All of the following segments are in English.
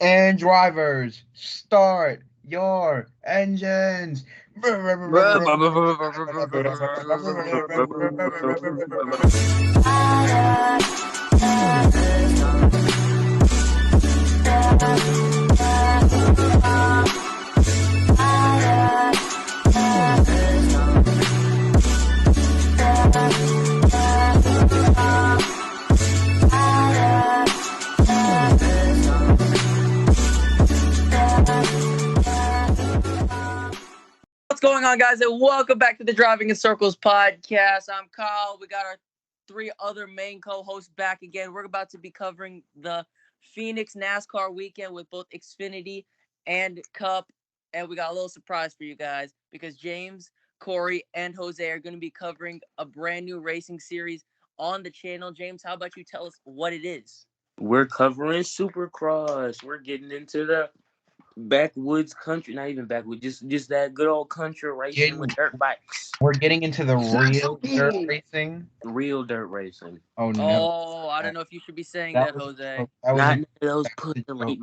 And drivers, start your engines. What's going on, guys? And welcome back to the Driving in Circles podcast. I'm Kyle. We got our three other main co-hosts back again. We're about to be covering the Phoenix NASCAR weekend with both Xfinity and Cup. And we got a little surprise for you guys because James, Corey, and Jose are going to be covering a brand new racing series on the channel. James, how about you tell us what it is? We're covering Supercross. We're getting into the backwoods country, not even backwoods, just that good old country racing with dirt bikes. We're getting into the real dirt racing. Real dirt racing. Oh no! Oh, I don't know if you should be saying that, Jose. That was Not a, those that was put a the joke. late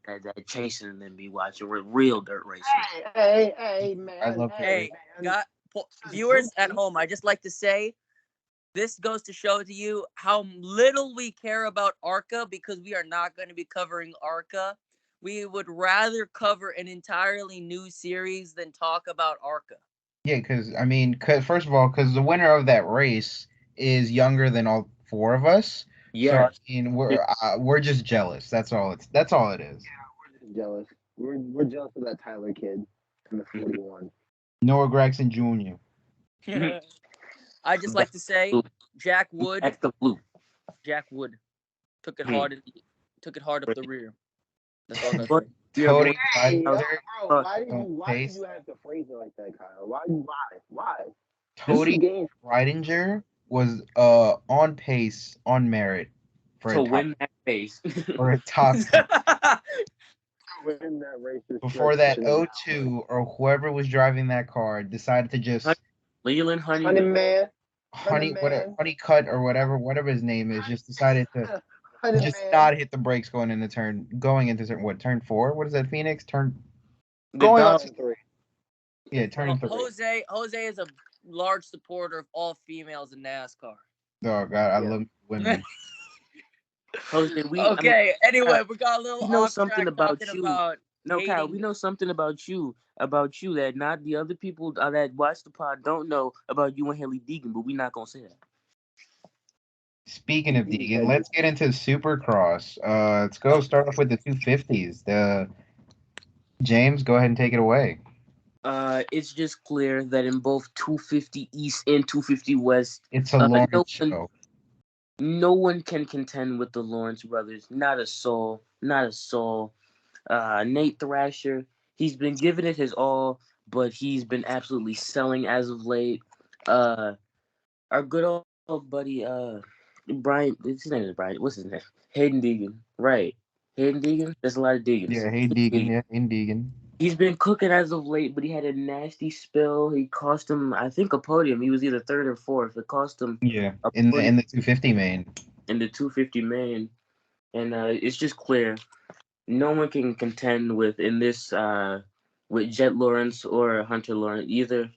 that chasing and then be watching. We're real dirt racing. Hey, man. I love Hey, viewers at home, I just like to say this goes to show to you how little we care about ARCA because we are not going to be covering ARCA. We would rather cover an entirely new series than talk about ARCA. Yeah, first of all, because the winner of that race is younger than all four of us. Yes. So we're just jealous. That's all it is. We're just jealous. We're jealous of that Tyler kid in the 41. Noah Gregson Jr. I just like to say Jack Wood. That's the blue. Jack Wood took it hard up the rear. That's all I But say. Cody Hey, Ryder, why did you have to phrase it like that, Kyle? Why? Cody Ridinger was on pace, on merit for to a top, win that race. for a top Win that race before that 02 or whoever was driving that car decided to just Leland Honeyman. Honeycutt or whatever his name is, just decided to just not hit the brakes going into turn 4? What is that, Phoenix? Turn on 3. Yeah, turn 3. Jose is a large supporter of all females in NASCAR. Oh God, I love women. Jose, anyway, we got a little we know off something track about talking you. about No, hating. Kyle, we know something about you that not the other people that watch the pod don't know about you and Haley Deegan, but we're not gonna say that. Speaking of Deegan, let's get into Supercross. Let's go start off with the 250s. James, go ahead and take it away. It's just clear that in both 250 East and 250 West, it's a Lawrence show. No one can contend with the Lawrence brothers. Not a soul. Nate Thrasher, he's been giving it his all, but he's been absolutely selling as of late. Our good old buddy, Brian, his name is Brian. What's his name? Hayden Deegan. Right. Hayden Deegan? There's a lot of Deegans. Yeah, Hayden Deegan. He's been cooking as of late, but he had a nasty spill. He cost him, I think, a podium. He was either third or fourth. It cost him in the 250 main. In the 250 main. And it's just clear no one can contend with with Jet Lawrence or Hunter Lawrence either.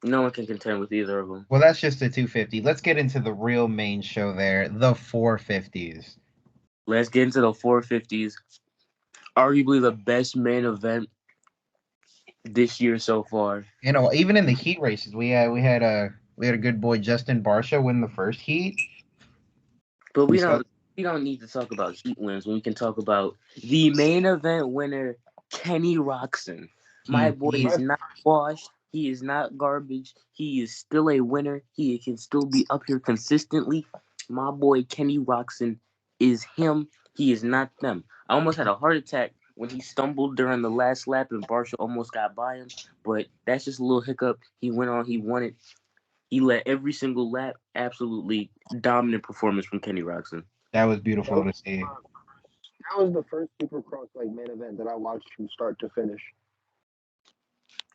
No one can contend with either of them. Well, that's just the 250. Let's get into the real main show there, the 450s. Let's get into the 450s. Arguably the best main event this year so far. You know, even in the heat races, we had a good boy Justin Barcia win the first heat. But we don't need to talk about heat wins when we can talk about the main event winner, Kenny Roczen. My boy is not washed. He is not garbage. He is still a winner. He can still be up here consistently. My boy Kenny Roczen is him. He is not them. I almost had a heart attack when he stumbled during the last lap and Barcia almost got by him. But that's just a little hiccup. He went on. He won it. He led every single lap. Absolutely dominant performance from Kenny Roczen. That was beautiful to see. That was the first Supercross main event that I watched from start to finish.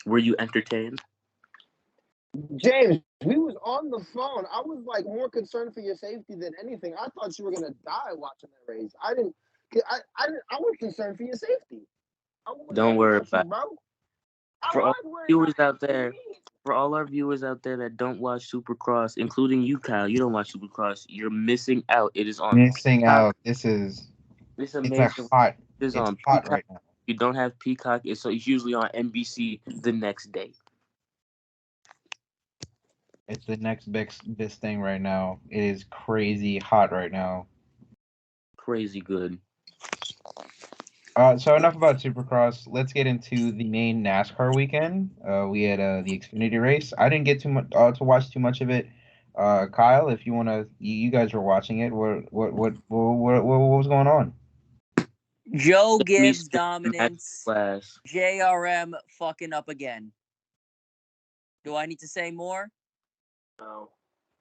Were you entertained? James, we was on the phone. I was more concerned for your safety than anything. I thought you were gonna die watching that race. I was concerned for your safety. Don't worry about it. bro. For all viewers out there, for all our viewers out there that don't watch Supercross, including you, Kyle, you don't watch Supercross. You're missing out. It is on Missing Peacock. out. This is It's it's a amazing. hot. It is It's on hot Peacock. right now. If you don't have Peacock, it's usually on NBC the next day. It's the next big thing right now. It is crazy hot right now. Crazy good. So enough about Supercross. Let's get into the main NASCAR weekend. We had the Xfinity race. I didn't get too much to watch too much of it. Kyle, if you wanna, you guys were watching it. What was going on? Joe Sammy Gibbs Smith dominance. Class. JRM fucking up again. Do I need to say more? No.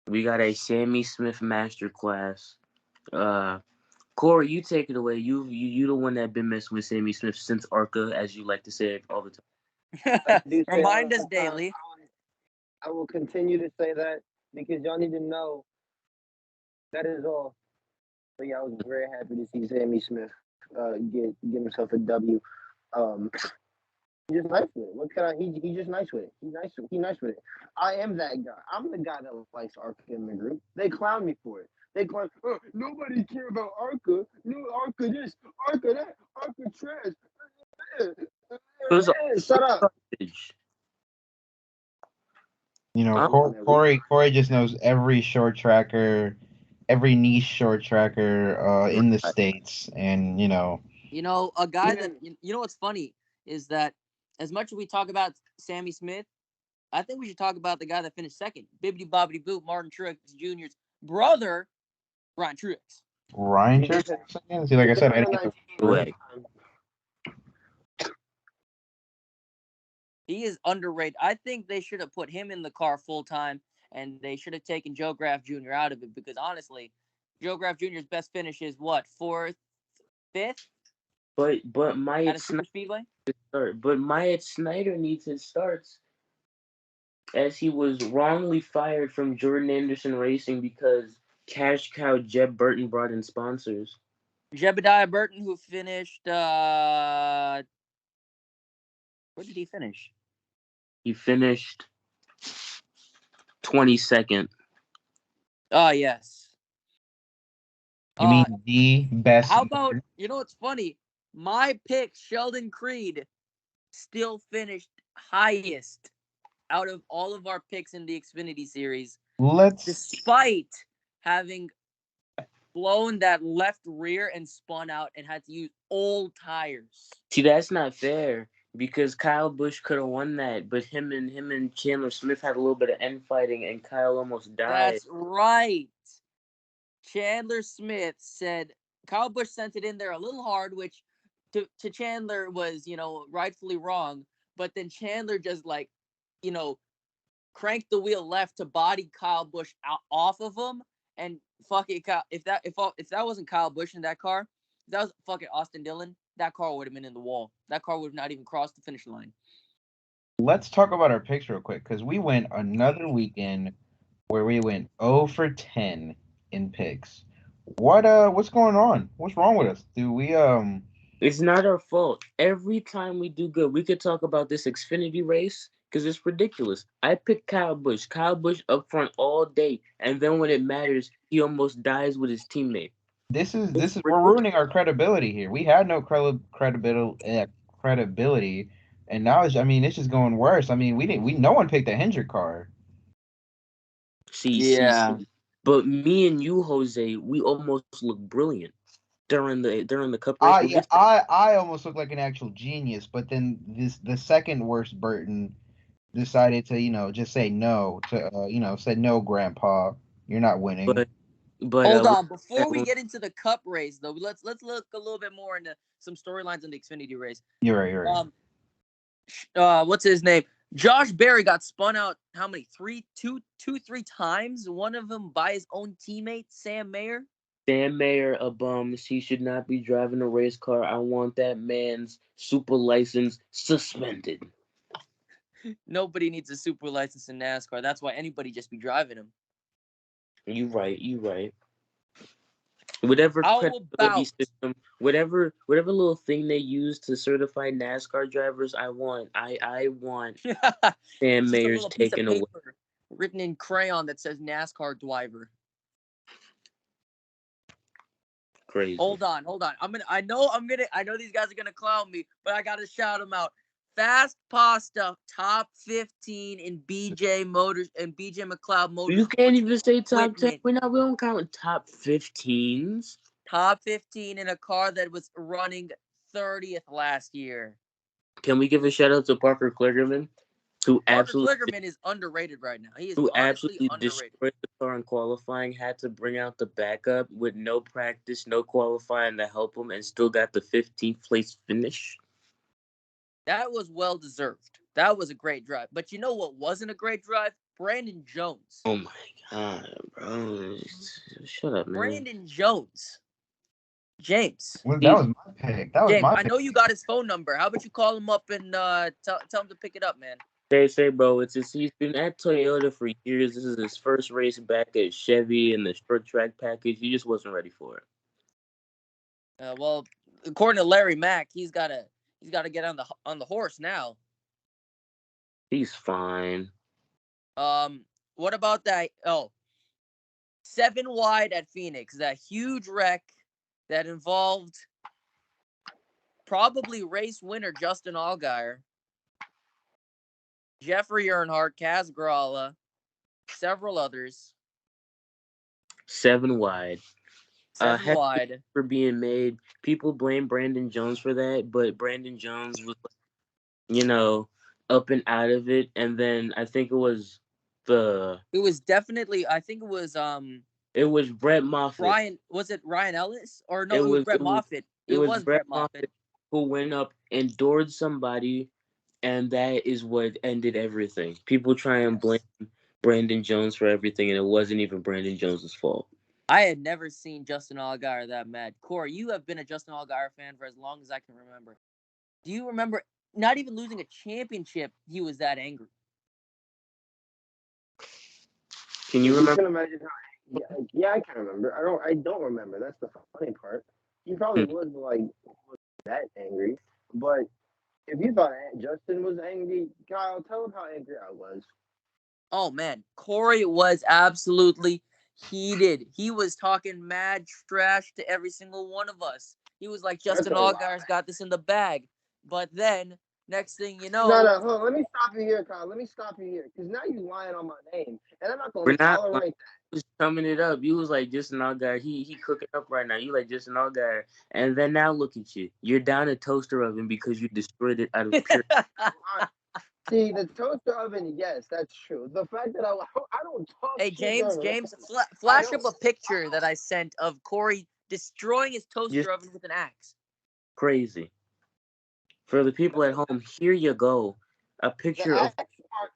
We got a Sammy Smith masterclass. Corey, you take it away. You the one that been messing with Sammy Smith since ARCA, as you like to say it all the time. Remind us daily. I will continue to say that because y'all need to know that is all. But yeah, I was very happy to see Sammy Smith get himself a W. He's just nice with it. What can I? He just nice with it. He nice with it. I am that guy. I'm the guy that likes Arca in the group. They clown me for it. They clown. Oh, nobody care about Arca. No Arca this, Arca that, Arca trash. Shut up. You know, I'm Corey just knows every short tracker, every niche short tracker in the States, and You know, a guy that you know what's funny is that as much as we talk about Sammy Smith, I think we should talk about the guy that finished second, Bibbidi Bobbidi Boop, Martin Truex Jr.'s brother, Ryan Truex. Ryan Truex. See, like I said, I didn't get the way. He is underrated. I think they should have put him in the car full time, and they should have taken Joe Graff Jr. out of it because honestly, Joe Graff Jr.'s best finish is what, 4th, 5th? But at Myatt a super speedway. But Myatt Snyder needs his starts, as he was wrongly fired from Jordan Anderson Racing because cash cow Jeb Burton brought in sponsors. Jebediah Burton, who finished where did he finish? He finished 22nd. Oh, yes. You mean the best? How about, you know what's funny? My pick, Sheldon Creed, still finished highest out of all of our picks in the Xfinity series. Despite having blown that left rear and spun out and had to use old tires. See, that's not fair because Kyle Busch could have won that, but him and Chandler Smith had a little bit of end fighting, and Kyle almost died. That's right. Chandler Smith said Kyle Busch sent it in there a little hard, which to Chandler was, rightfully wrong. But then Chandler just cranked the wheel left to body Kyle Busch off of him, and fuck it, if that wasn't Kyle Busch in that car, if that was fucking Austin Dillon, that car would have been in the wall. That car would have not even crossed the finish line. Let's talk about our picks real quick because we went another weekend where we went 0 for 10 in picks. What's going on? What's wrong with us? Do we It's not our fault. Every time we do good, we could talk about this Xfinity race because it's ridiculous. I picked Kyle Busch. Kyle Busch up front all day, and then when it matters, he almost dies with his teammate. We're ruining our credibility here. We had no credibility, and now it's just going worse. I mean, no one picked a Hendrick car. See, but me and you, Jose, we almost look brilliant during the cup race. I almost look like an actual genius, but then the second worst Burton decided to just say no to said no, Grandpa, you're not winning. But hold on, before we get into the cup race though, let's look a little bit more into some storylines in the Xfinity race. You're right. What's his name? Josh Berry got spun out how many? Three times. One of them by his own teammate, Sam Mayer. Sam Mayer, a bum. He should not be driving a race car. I want that man's super license suspended. Nobody needs a super license in NASCAR. That's why anybody just be driving him. You right. Whatever How credibility about system, whatever little thing they use to certify NASCAR drivers, I want Sam it's just a Mayer's little piece of taken away. paper written in crayon that says NASCAR driver. Crazy. Hold on. I know these guys are gonna clown me, but I gotta shout them out. Fast Pasta, top 15 in BJ Motors and BJ McLeod Motors. You can't even say top 10. We don't count top 15s. Top 15 in a car that was running 30th last year. Can we give a shout out to Parker Kligerman? Parker Kligerman is underrated right now. He is absolutely underrated. Destroyed the car in qualifying, had to bring out the backup with no practice, no qualifying to help him, and still got the 15th place finish. That was well deserved. That was a great drive. But you know what wasn't a great drive? Brandon Jones. Oh my god, bro. Shut up, man. Brandon Jones. James. Well, that was my pick. James, I know you got his phone number. How about you call him up and tell him to pick it up, man? Say, bro, he's been at Toyota for years. This is his first race back at Chevy in the short track package. He just wasn't ready for it. Well, according to Larry Mack, he's got to get on the horse now. He's fine. What about that? 7 wide at Phoenix. That huge wreck that involved probably race winner Justin Allgaier, Jeffrey Earnhardt, Kaz Grala, several others. 7 wide. 7 wide. For being made. People blame Brandon Jones for that, but Brandon Jones was, up and out of it. And then I think it was It was Brett Moffitt. Was it Ryan Ellis? Or no, it was Brett Moffitt. It was Brett Moffitt who went up and doored somebody, and that is what ended everything. People try and blame Brandon Jones for everything, and it wasn't even Brandon Jones's fault. I had never seen Justin Allgaier that mad. Corey, you have been a Justin Allgaier fan for as long as I can remember. Do you remember not even losing a championship, he was that angry? Can you remember? You can imagine how. Yeah, I can remember. I don't remember. That's the funny part. He probably was that angry. But if you thought Justin was angry, Kyle, tell him how angry I was. Oh man, Corey was absolutely heated. He was talking mad trash to every single one of us. He was like, Justin Allgaier's got this in the bag. But then, next thing you know... No, hold on. Let me stop you here, Kyle. Let me stop you here. Because now you're lying on my name. And I'm not going to tolerate that. Just coming it up. You was like, Justin Allgaier, he cooking up right now. You like Justin Allgaier. And then now look at you. You're down a toaster oven because you destroyed it out of pure... See, the toaster oven, yes, that's true. The fact that I don't talk... Hey, James, flash up a picture that I sent of Corey destroying his toaster oven with an axe. Crazy. For the people at home, here you go. A picture of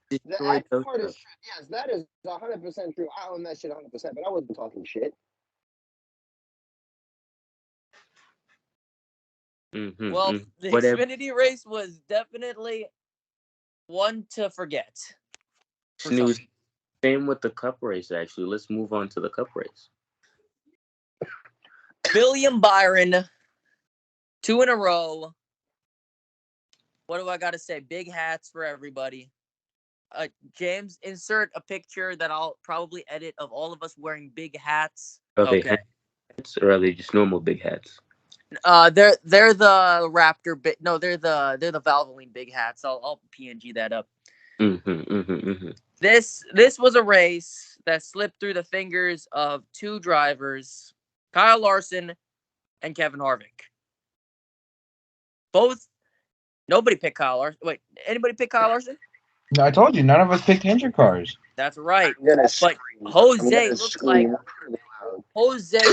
destroyed toaster. Part is true. Yes, that is 100% true. I own that shit 100%, but I wasn't talking shit. Well, the Xfinity race was definitely one to forget. Same with the Cup race, actually. Let's move on to the Cup race. William Byron, 2 in a row. What do I got to say? Big hats for everybody. James, insert a picture that I'll probably edit of all of us wearing big hats. Okay. Hats, or are they just normal big hats? They're the Raptor big. No, they're the Valvoline big hats. I'll PNG that up. This was a race that slipped through the fingers of 2 drivers, Kyle Larson and Kevin Harvick. Nobody picked Kyle Larson. Wait, anybody pick Kyle Larson? No, I told you, none of us picked injured cars. That's right. But Jose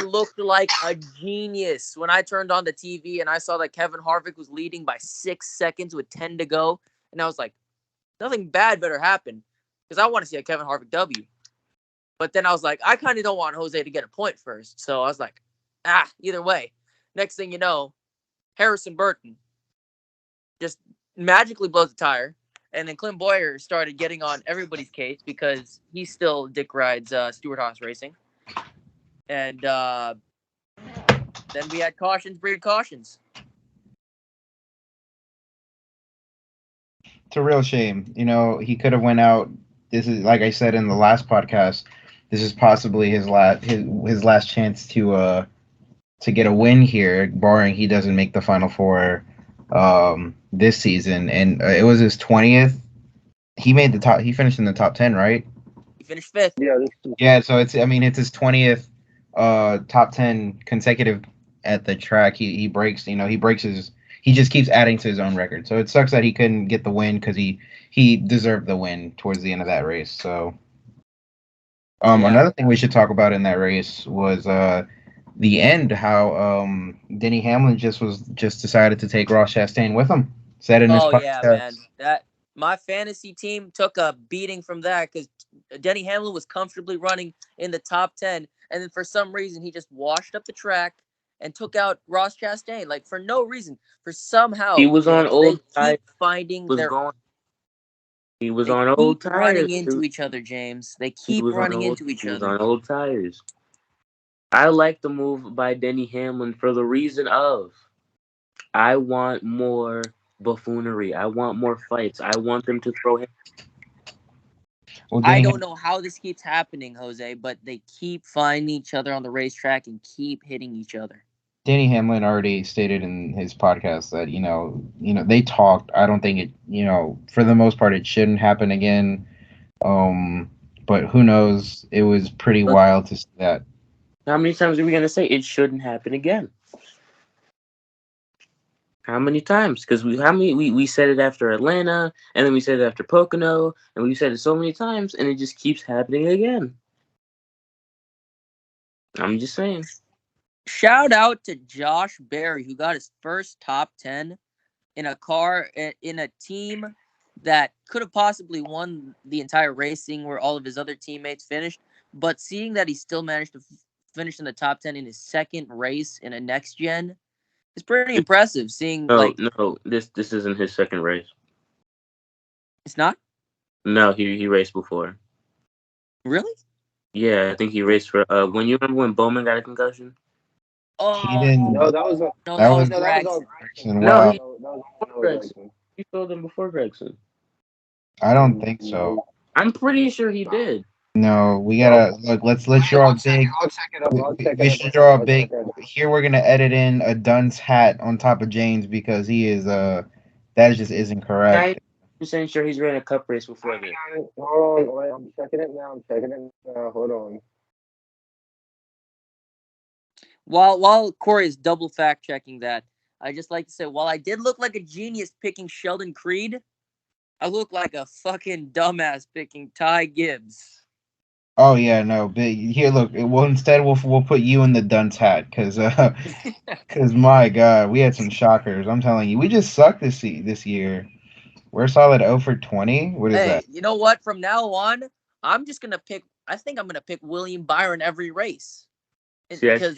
looked like a genius when I turned on the TV and I saw that Kevin Harvick was leading by 6 seconds with 10 to go. And I was like, nothing bad better happen because I want to see a Kevin Harvick W. But then I was like, I kind of don't want Jose to get a point first. So I was like, either way. Next thing you know, Harrison Burton just magically blows the tire. And then Clint Boyer started getting on everybody's case because he still dick rides Stewart-Haas Racing. And then we had cautions breed cautions. It's a real shame. He could have went out. This is, like I said in the last podcast, this is possibly his last chance to get a win here, barring he doesn't make the Final Four this season. And it was his 20th. He made the top. He finished in the top 10, right? He finished 5th. Yeah. So it's his 20th top 10 consecutive at the track. He breaks. He just keeps adding to his own record. So it sucks that he couldn't get the win because he deserved the win towards the end of that race. So another thing we should talk about in that race was the end, how Denny Hamlin just decided to take Ross Chastain with him. Said in his podcast. Yeah, man. That my fantasy team took a beating from that because Denny Hamlin was comfortably running in the top 10, and then for some reason he just washed up the track and took out Ross Chastain, like for no reason. For somehow he was on old tires. He was on old tires. Running into each other, James. They keep running into each other. He was on old tires. I like the move by Denny Hamlin for the reason of I want more buffoonery. I want more fights. I want them to throw him. Well, I don't know how this keeps happening, Jose, but they keep finding each other on the racetrack and keep hitting each other. Danny Hamlin already stated in his podcast that they talked. I don't think it for the most part it shouldn't happen again. But who knows? It was pretty wild to see that. How many times are we gonna say it shouldn't happen again? How many times? Because we said it after Atlanta, and then we said it after Pocono, and we said it so many times, and it just keeps happening again. I'm just saying. Shout out to Josh Berry, who got his first top 10 in a car in a team that could have possibly won the entire racing where all of his other teammates finished. But seeing that he still managed to finish in the top 10 in his second race in a next gen, it's pretty impressive. No, this isn't his second race. It's not? No, he raced before. Really? Yeah, I think he raced for when you remember when Bowman got a concussion? Oh, he didn't. No, that was Gregson. No, he filled in before Gregson. I don't think so. I'm pretty sure he did. No, we gotta look. Let's draw a big. I'll check it up. We should draw a big. Here we're gonna edit in a Dunce hat on top of James because he is that just isn't correct. 90% sure he's ran a cup race before this. Hold on, wait, I'm checking it now. Hold on. While Corey is double fact checking that, I just like to say, while I did look like a genius picking Sheldon Creed, I look like a fucking dumbass picking Ty Gibbs. Oh yeah, no. But here, look. Well, instead we'll put you in the Dunce hat because my God, we had some shockers. I'm telling you, we just sucked this year. We're solid 0 for 20. What is that? You know what? From now on, I'm just gonna pick. I think I'm gonna pick William Byron every race because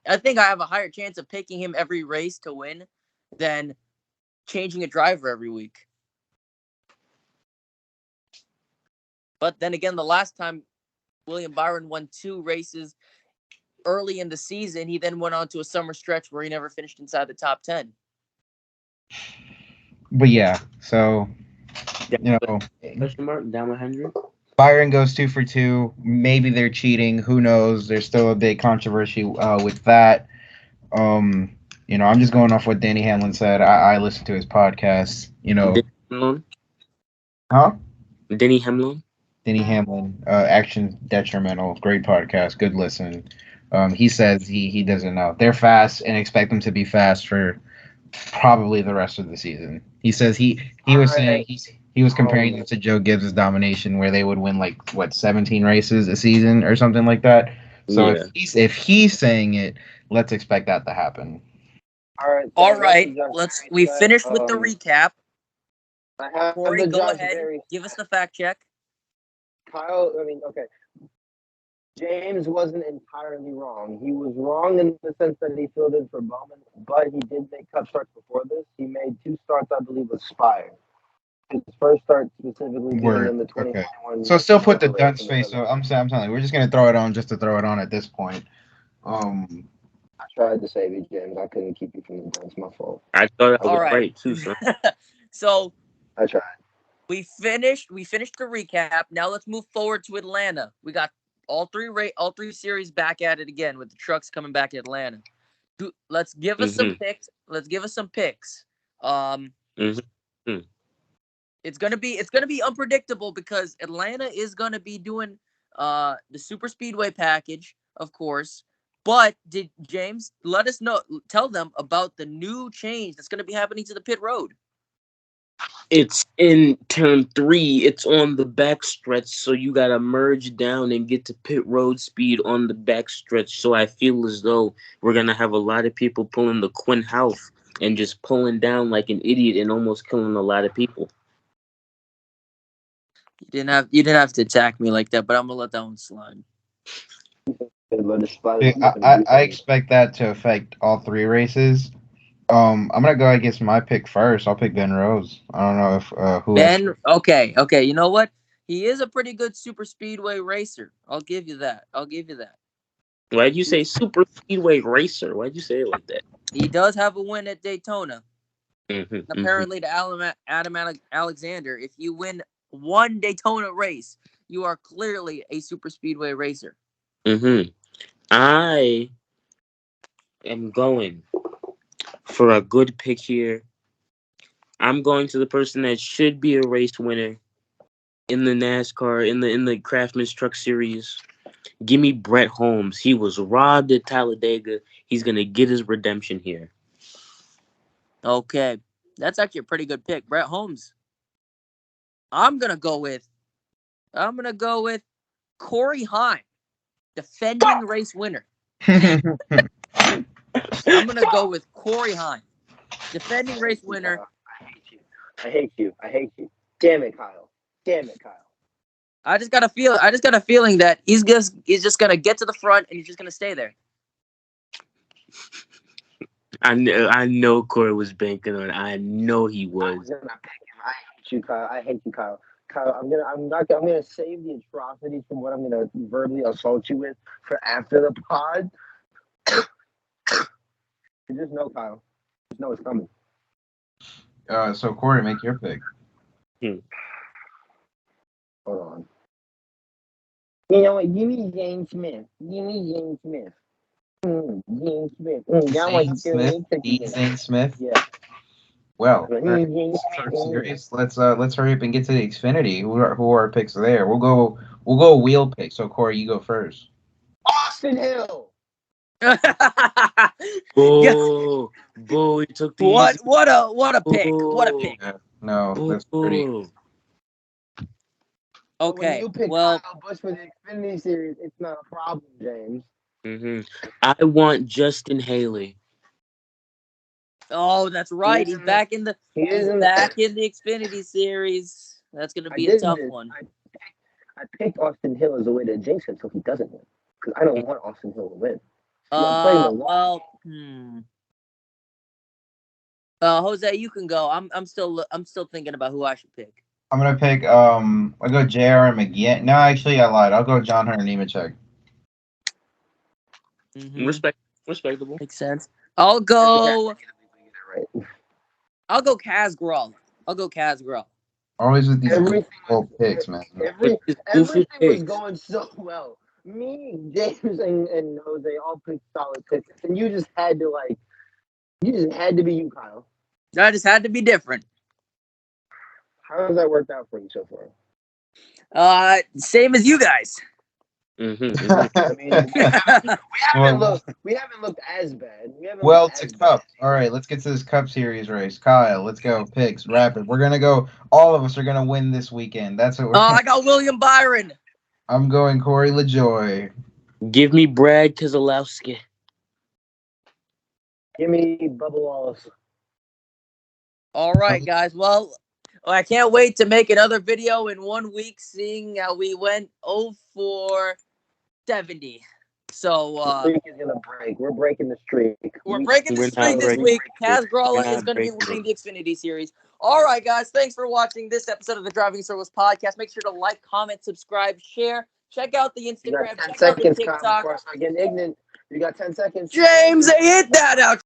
I think I have a higher chance of picking him every race to win than changing a driver every week. But then again, the last time William Byron won 2 races early in the season, he then went on to a summer stretch where he never finished inside the top 10. But yeah, so question mark down 100. Byron goes 2 for 2. Maybe they're cheating. Who knows? There's still a big controversy with that. I'm just going off what Danny Hamlin said. I listened to his podcast. Denny Hamlin. Denny Hamlin, Action Detrimental, great podcast, good listen. He says he doesn't know. They're fast and expect them to be fast for probably the rest of the season. He says he was saying he was comparing them to Joe Gibbs' domination, where they would win 17 races a season or something like that. So if he's saying it, let's expect that to happen. All right. We finished with the recap. Corey, go ahead. Give us the fact check. James wasn't entirely wrong. He was wrong in the sense that he filled in for Bowman, but he did make cup starts before this. He made 2 starts, I believe, with Spire. His first start specifically being in the 2021. Okay. So still put the Dunce face. So I'm telling you, we're just gonna throw it on just to throw it on at this point. tried to save you, James. I couldn't keep you from the dance. My fault. I thought I All was right. right too, son. So I tried. we finished the recap. Now let's move forward to Atlanta. We got all three series back at it again with the trucks coming back to Atlanta. Let's give us some picks. Mm-hmm. It's gonna be unpredictable because Atlanta is gonna be doing the super speedway package, of course. But did James tell them about the new change that's gonna be happening to the pit road? It's in turn 3. It's on the backstretch, so you gotta merge down and get to pit road speed on the backstretch. So I feel as though we're gonna have a lot of people pulling the Quinn Houff and just pulling down like an idiot and almost killing a lot of people. You didn't have to attack me like that, but I'm gonna let that one slide. I expect that to affect all 3 races. I'm gonna go. I guess my pick first. I'll pick Ben Rose. I don't know if who. Ben, okay. You know what? He is a pretty good super speedway racer. I'll give you that. Why'd you say super speedway racer? Why'd you say it like that? He does have a win at Daytona. Mm-hmm, Apparently, to Adam Alexander, if you win one Daytona race, you are clearly a super speedway racer. Mm-hmm. I am going for a good pick here. I'm going to the person that should be a race winner in the NASCAR, in the Craftsman's Truck Series. Give me Brett Holmes. He was robbed at Talladega. He's going to get his redemption here. Okay. That's actually a pretty good pick. Brett Holmes. I'm going to go with Corey Heim, defending race winner. I'm going to go with Corey Heim, defending race winner. I hate you. Damn it, Kyle. I just got a feeling that he's just going to get to the front and he's just going to stay there. I know Corey was banking on it. I know he was. I hate you, Kyle. Kyle, I'm gonna save the atrocities from what I'm gonna verbally assault you with for after the pod. You just know, Kyle. Just know it's coming. So Corey, make your pick. Hold on. You know what? Give me James Smith. James Smith. Zane Smith. Yeah. Well, series. Let's hurry up and get to the Xfinity. Who are our picks there? We'll go wheel pick. So Corey, you go first. Austin Hill. Boo! He took the what easy. What a pick! What a pick! Yeah, no, that's pretty. Okay. When you pick Kyle Busch for the Xfinity Series, it's not a problem, James. Mm-hmm. I want Justin Haley. Oh, that's right. He's back in the Xfinity Series. That's gonna be a tough one. I picked Austin Hill as a way to jinx him so he doesn't win because I don't want Austin Hill to win. Jose, you can go. I'm still thinking about who I should pick. I'm gonna pick. I'll go J.R. McGinn. No, actually, I lied. I'll go John Hunter Nemechek. Mm-hmm. Respectable. Makes sense. I'll go Kaz Grall. Always with these goofball picks, man. Everything was going so well. Me, James, and Jose all picked solid picks, and you just had to be you, Kyle. I just had to be different. How has that worked out for you so far? Same as you guys. Mm-hmm. I mean, we haven't looked as bad. To Cup. All right, let's get to this Cup Series race. Kyle, let's go. Picks, rapid. We're gonna go. All of us are gonna win this weekend. That's what we're. I got William Byron. I'm going Corey LaJoy. Give me Brad Keselowski. Give me Bubba Wallace. All right, guys. Well, I can't wait to make another video in 1 week, seeing how we went 0 for 70. So the streak is gonna break. We're breaking the streak. We're breaking the streak this week. Kaz Grall is going to be winning the Xfinity Series. All right, guys. Thanks for watching this episode of the Driving Circles podcast. Make sure to like, comment, subscribe, share. Check out the Instagram. Check out the TikTok. Before I start getting ignorant. You got 10 seconds. James, they hit that out.